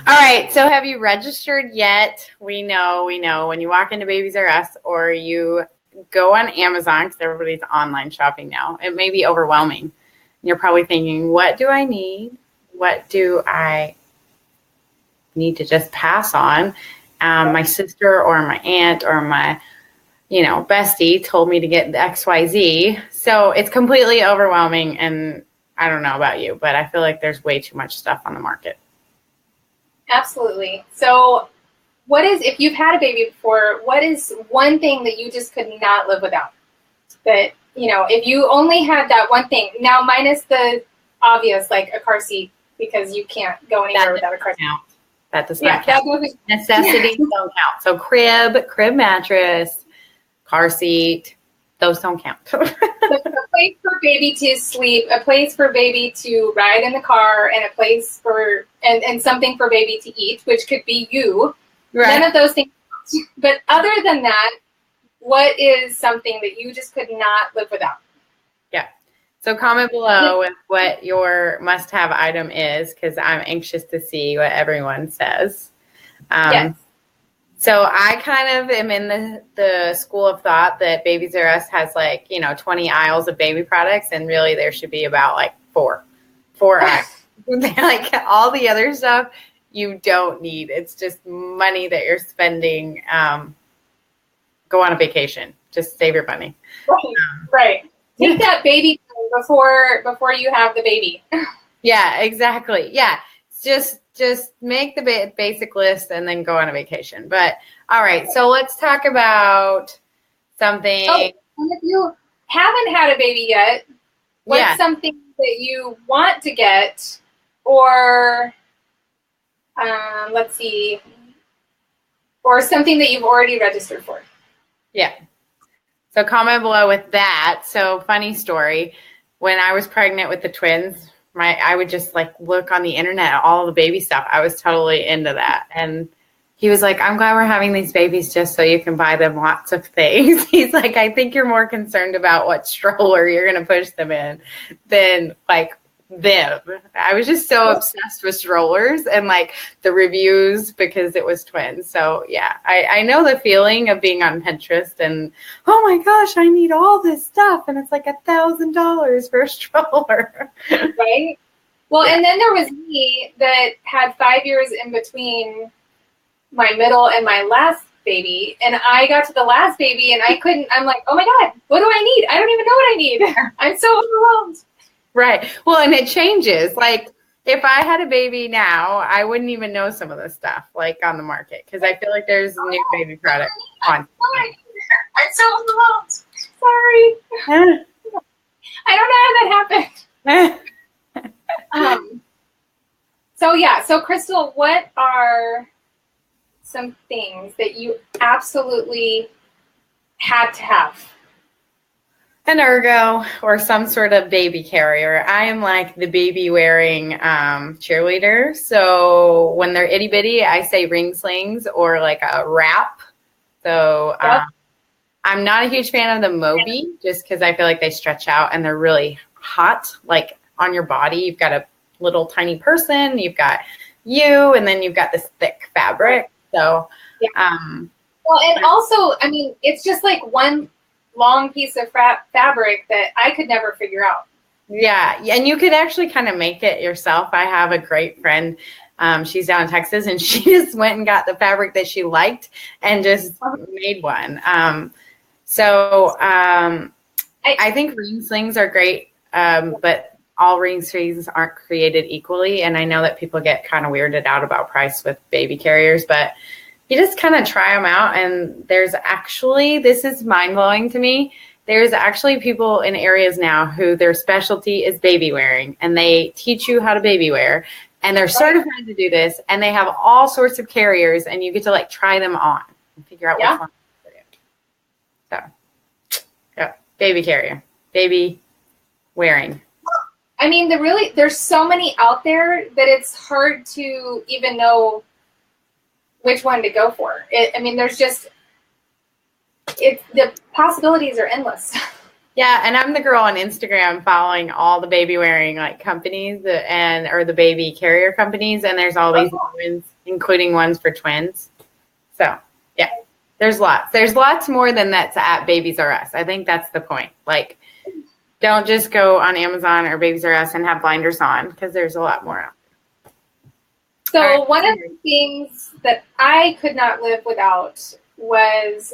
All right. So have you registered yet? We know when you walk into Babies R Us or you go on Amazon, because everybody's online shopping now, it may be overwhelming. You're probably thinking, what do I need? What do I need to just pass on? My sister or my aunt or my, bestie told me to get the XYZ. So it's completely overwhelming. And I don't know about you, but I feel like there's way too much stuff on the market. Absolutely. So if you've had a baby before, what is one thing that you just could not live without? That, if you only had that one thing, now minus the obvious, like a car seat, because you can't go anywhere without a car seat. That does not count. Necessities don't count. So crib mattress, car seat, those don't count. A place for baby to sleep, a place for baby to ride in the car, and a place for and something for baby to eat, which could be you. Right. None of those things. But other than that, what is something that you just could not live without? Yeah. So comment below with what your must-have item is, because I'm anxious to see what everyone says. Yes. So I kind of am in the school of thought that Babies R Us has 20 aisles of baby products, and really there should be about four aisles. Like all the other stuff you don't need. It's just money that you're spending. Go on a vacation. Just save your money. Right. Take that baby before you have the baby. Yeah, exactly. Yeah. Just make the basic list and then go on a vacation. But all right, so let's talk about something. Oh, and if you haven't had a baby yet, what's something that you want to get, or let's see, or something that you've already registered for? Yeah. So comment below with that. So funny story. When I was pregnant with the twins, I would just look on the internet at all the baby stuff. I was totally into that. And he was like, I'm glad we're having these babies just so you can buy them lots of things. He's like, I think you're more concerned about what stroller you're going to push them in than them. I was just so obsessed with strollers and the reviews because it was twins. So yeah, I know the feeling of being on Pinterest and, oh my gosh, I need all this stuff. And it's $1,000 for a stroller. Right. Well, and then there was me that had 5 years in between my middle and my last baby. And I got to the last baby and I'm like, oh my God, what do I need? I don't even know what I need. I'm so overwhelmed. Right. Well, and it changes. If I had a baby now, I wouldn't even know some of the stuff on the market because I feel like there's new baby products on. I'm so overwhelmed. Sorry. I don't know how that happened. So Crystal, what are some things that you absolutely had to have? An ergo or some sort of baby carrier. I am the baby wearing cheerleader. So when they're itty bitty, I say ring slings or a wrap. So I'm not a huge fan of the Moby just because I feel like they stretch out and they're really hot. On your body, you've got a little tiny person, you've got you, and then you've got this thick fabric. So, well, and also, I mean, it's just one long piece of fabric that I could never figure out. Yeah, and you could actually kind of make it yourself. I have a great friend. She's down in Texas, and she just went and got the fabric that she liked and just made one. I think ring slings are great, but all ring slings aren't created equally. And I know that people get kind of weirded out about price with baby carriers, but you just kind of try them out. And there's actually, this is mind blowing to me. There's actually people in areas now who their specialty is baby wearing, and they teach you how to baby wear, and they're certified to do this, and they have all sorts of carriers, and you get to try them on and figure out which one for you. So, yeah, baby carrier, baby wearing. I mean, there's so many out there that it's hard to even know which one to go for. The possibilities are endless. Yeah, and I'm the girl on Instagram following all the baby wearing like companies or the baby carrier companies, and there's all these new ones, including ones for twins. So yeah, there's lots. There's lots more than that's at Babies R Us. I think that's the point. Like, don't just go on Amazon or Babies R Us and have blinders on, because there's a lot more out there. So one of the things that I could not live without was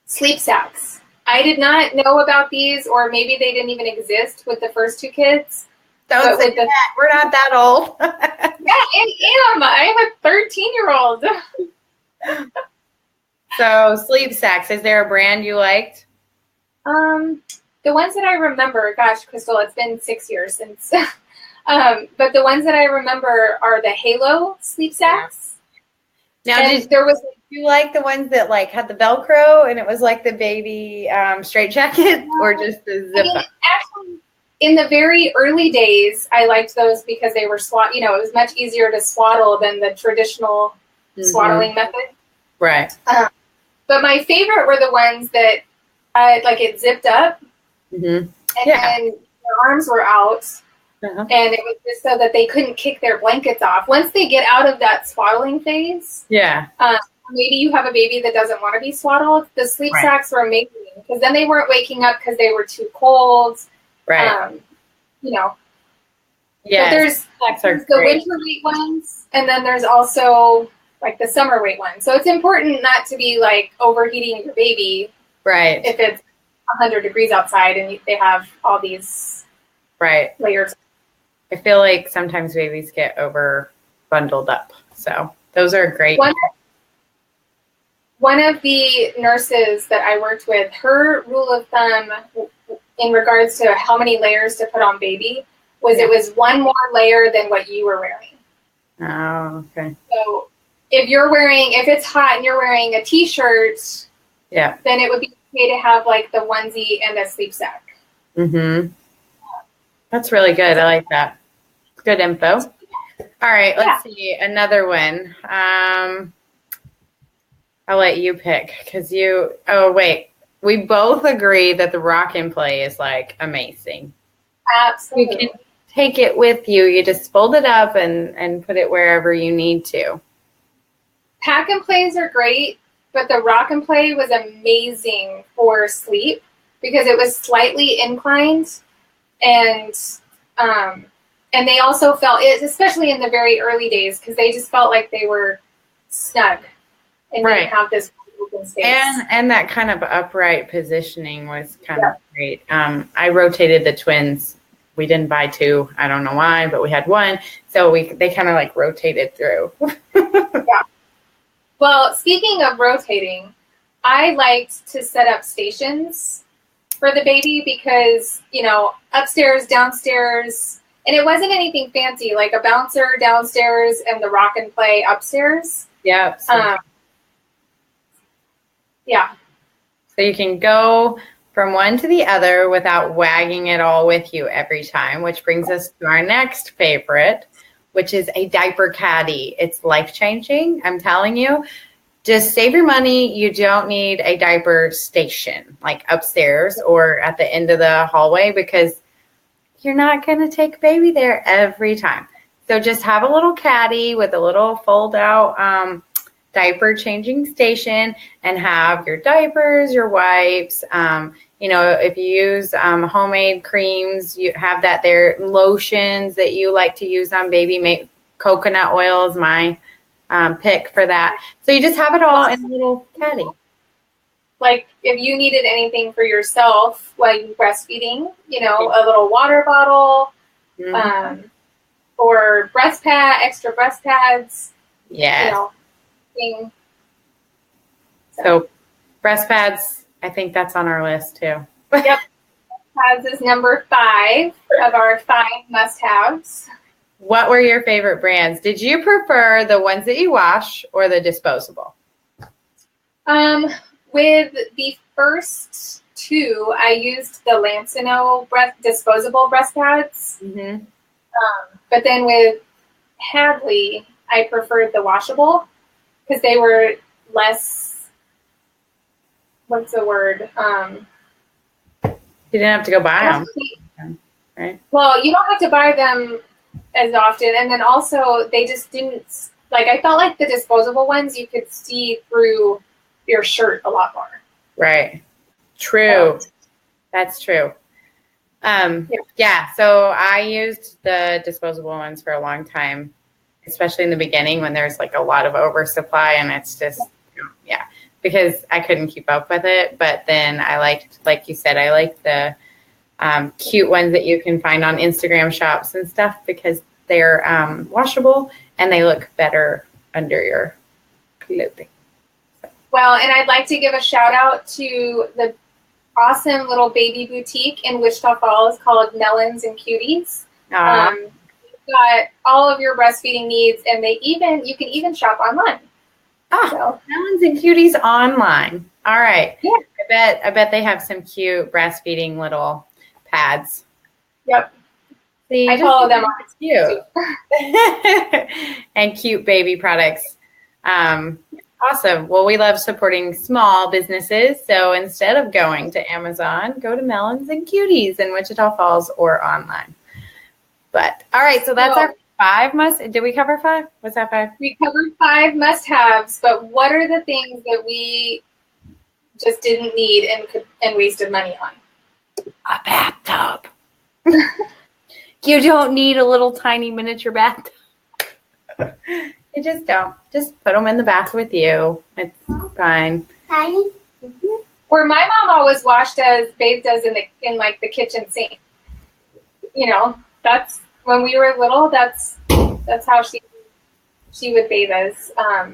sleep sacks. I did not know about these, or maybe they didn't even exist with the first two kids. Don't say that. We're not that old. Yeah, I am. I have a 13-year-old. So sleep sacks. Is there a brand you liked? The ones that I remember, gosh, Crystal, it's been 6 years since. But the ones that I remember are the Halo sleep sacks. Now, did you like the ones that like had the Velcro and it was like the baby straight jacket, or just the zip up? Actually, in the very early days, I liked those because they were it was much easier to swaddle than the traditional swaddling method. Right. But my favorite were the ones that it zipped up, and then their arms were out, and it was just so that they couldn't kick their blankets off. Once they get out of that swaddling phase, maybe you have a baby that doesn't want to be swaddled, the sleep sacks were amazing, because then they weren't waking up because they were too cold. Right. But there's the winter weight ones, and then there's also like the summer weight ones. So it's important not to be like overheating your baby. Right. If it's 100 degrees outside and they have all these layers. I feel like sometimes babies get over bundled up. So those are great. One of the nurses that I worked with, her rule of thumb in regards to how many layers to put on baby was it was one more layer than what you were wearing. Oh, okay. So if it's hot and you're wearing a t-shirt, then it would be okay to have like the onesie and a sleep sack. Mm-hmm. That's really good. I like that. Good info. All right, let's see another one. I'll let you pick because we both agree that the rock and play is like amazing. Absolutely. You can take it with you. You just fold it up and put it wherever you need to. Pack and plays are great, but the rock and play was amazing for sleep because it was slightly inclined, and they also felt it, especially in the very early days, because they just felt like they were snug and didn't have this open space. And that kind of upright positioning was kind of great. I rotated the twins. We didn't buy two. I don't know why, but we had one, so they kind of like rotated through. Well, speaking of rotating, I liked to set up stations for the baby because, upstairs, downstairs, and it wasn't anything fancy, like a bouncer downstairs and the rock and play upstairs. Yeah. So you can go from one to the other without wagging it all with you every time, which brings us to our next favorite, which is a diaper caddy. It's life-changing, I'm telling you. Just save your money. You don't need a diaper station like upstairs or at the end of the hallway because you're not going to take baby there every time. So just have a little caddy with a little fold-out diaper changing station and have your diapers, your wipes. If you use homemade creams, you have that there. Lotions that you like to use on baby. Coconut oil is my pick for that. So you just have it all in a little caddy. Like if you needed anything for yourself while you're breastfeeding, a little water bottle, or extra breast pads. Yeah. So breast pads, I think that's on our list too. Yep. Pads is number 5 of our 5 must-haves. What were your favorite brands? Did you prefer the ones that you wash or the disposable? With the first 2, I used the Lancino disposable breast pads. Mm-hmm. But then with Hadley, I preferred the washable because they were less, what's the word? You didn't have to go buy them, right? Well, you don't have to buy them as often, and then also they just didn't like. I felt like the disposable ones you could see through your shirt a lot more. Right. True. That's true. Yeah. So I used the disposable ones for a long time, especially in the beginning when there's like a lot of oversupply, and it's just because I couldn't keep up with it. But then I liked, like you said, I like the cute ones that you can find on Instagram shops and stuff because they're washable and they look better under your clothing. Well, and I'd like to give a shout out to the awesome little baby boutique in Wichita Falls called Melons and Cuties. You've got all of your breastfeeding needs, and you can even shop online. Melons and Cuties online. All right. Yeah. I bet they have some cute breastfeeding little pads. Yep. See, I follow them on cute. And cute baby products. Awesome. Well, we love supporting small businesses. So instead of going to Amazon, go to Melons and Cuties in Wichita Falls or online. But all right, so that's our 5 did we cover 5? What's that 5? We covered 5 must-haves, but what are the things that we just didn't need and wasted money on? A bathtub. You don't need a little tiny miniature bathtub. You just don't. Just put them in the bath with you. It's fine. Tiny. Or my mom always bathed us in like the kitchen sink. You know, that's when we were little. That's how she would bathe us. So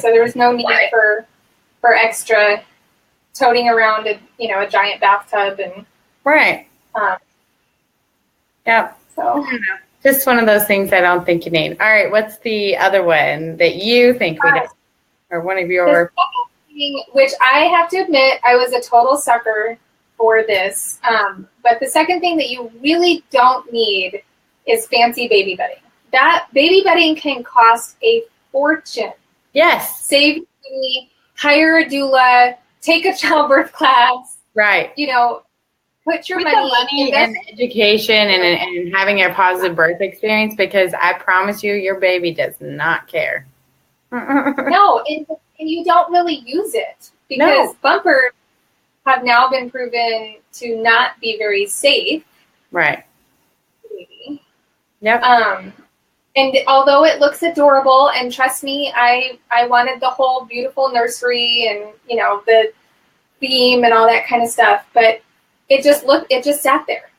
there was no need for extra toting around a giant bathtub and right. Yeah. So just one of those things I don't think you need. All right, what's the other one that you think we don't, or one of your? The second thing, which I have to admit, I was a total sucker for this. But the second thing that you really don't need is fancy baby bedding. That baby bedding can cost a fortune. Yes. Save money, hire a doula, take a childbirth class. Right. Put your money in education and having a positive birth experience, because I promise your baby does not care. No, and you don't really use it because bumpers have now been proven to not be very safe. Right. Maybe. Yep. And although it looks adorable, and trust me, I wanted the whole beautiful nursery and the theme and all that kind of stuff, but it just sat there.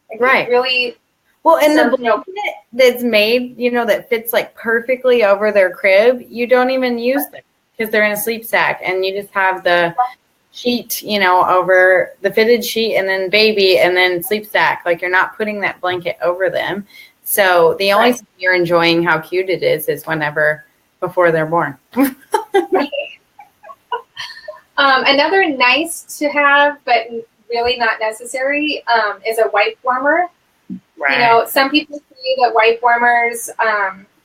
Like, right. Really. Well, and the blanket that's made, that fits like perfectly over their crib, you don't even use them because they're in a sleep sack, and you just have the sheet, over the fitted sheet, and then baby, and then sleep sack. Like, you're not putting that blanket over them. So the only thing you're enjoying how cute it is whenever before they're born. Another nice to have, but really not necessary, is a wipe warmer. Right. Some people say that wipe warmers,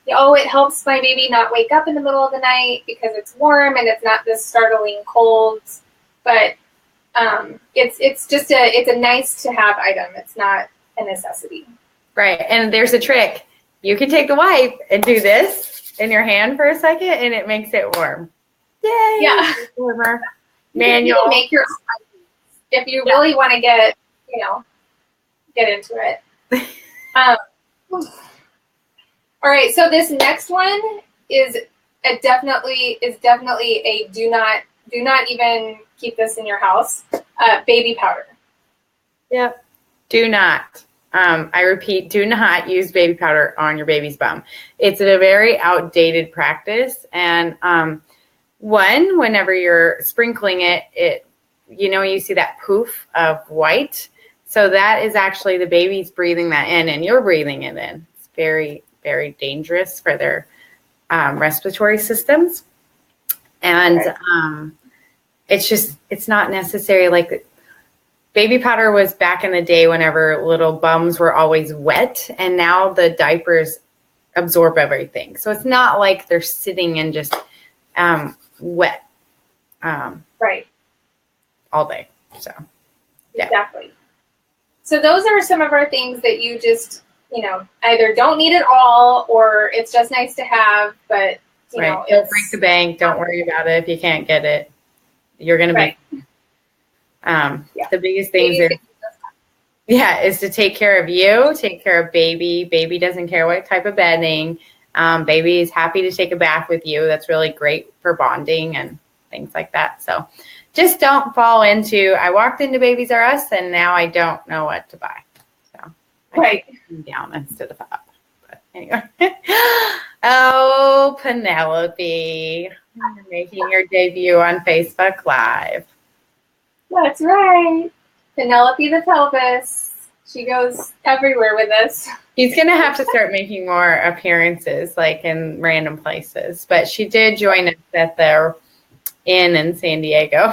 it helps my baby not wake up in the middle of the night because it's warm and it's not this startling cold. But it's a nice to have item. It's not a necessity. Right. And there's a trick. You can take the wipe and do this in your hand for a second, and it makes it warm. Yay! Yeah. Warmer. Manual. You make your if you really want to get into it. All right, so this next one is definitely a do not even keep this in your house. Baby powder. Yep. Do not. I repeat, do not use baby powder on your baby's bum. It's a very outdated practice, and whenever you're sprinkling it, you see that poof of white. So that is actually the baby's breathing that in, and you're breathing it in. It's very, very dangerous for their respiratory systems. And it's not necessary. Like, baby powder was back in the day whenever little bums were always wet, and now the diapers absorb everything. So it's not like they're sitting in just wet all day. So, yeah. Exactly. So those are some of our things that you just, either don't need at all or it's just nice to have, but, don't break the bank. Don't worry about it if you can't get it. You're going to be. The biggest things is to take care of you, take care of baby. Baby doesn't care what type of bedding. Baby is happy to take a bath with you. That's really great for bonding and things like that. So just don't fall into, I walked into Babies R Us and now I don't know what to buy. So I keep down instead of up. But anyway. Oh, Penelope. You're making your debut on Facebook Live. That's right. Penelope the pelvis. She goes everywhere with us. She's going to have to start making more appearances, like in random places. But she did join us at their inn in San Diego.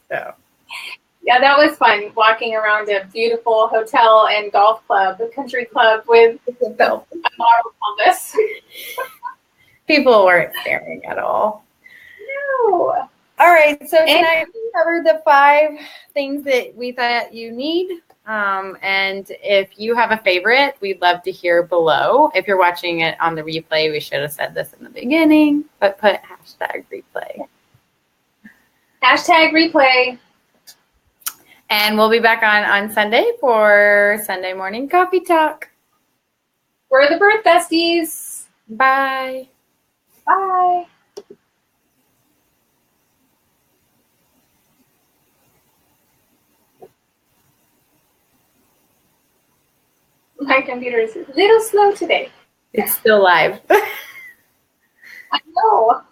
So. Yeah, that was fun, walking around a beautiful hotel and golf club, a country club with a model pelvis. People weren't staring at all. No. All right, so tonight we covered the 5 things that we thought you need. And if you have a favorite, we'd love to hear below. If you're watching it on the replay, we should have said this in the beginning, but put #replay. #replay. And we'll be back on Sunday for Sunday morning coffee talk. We're the Birth Besties. Bye. Bye. My computer is a little slow today. It's still live. I know.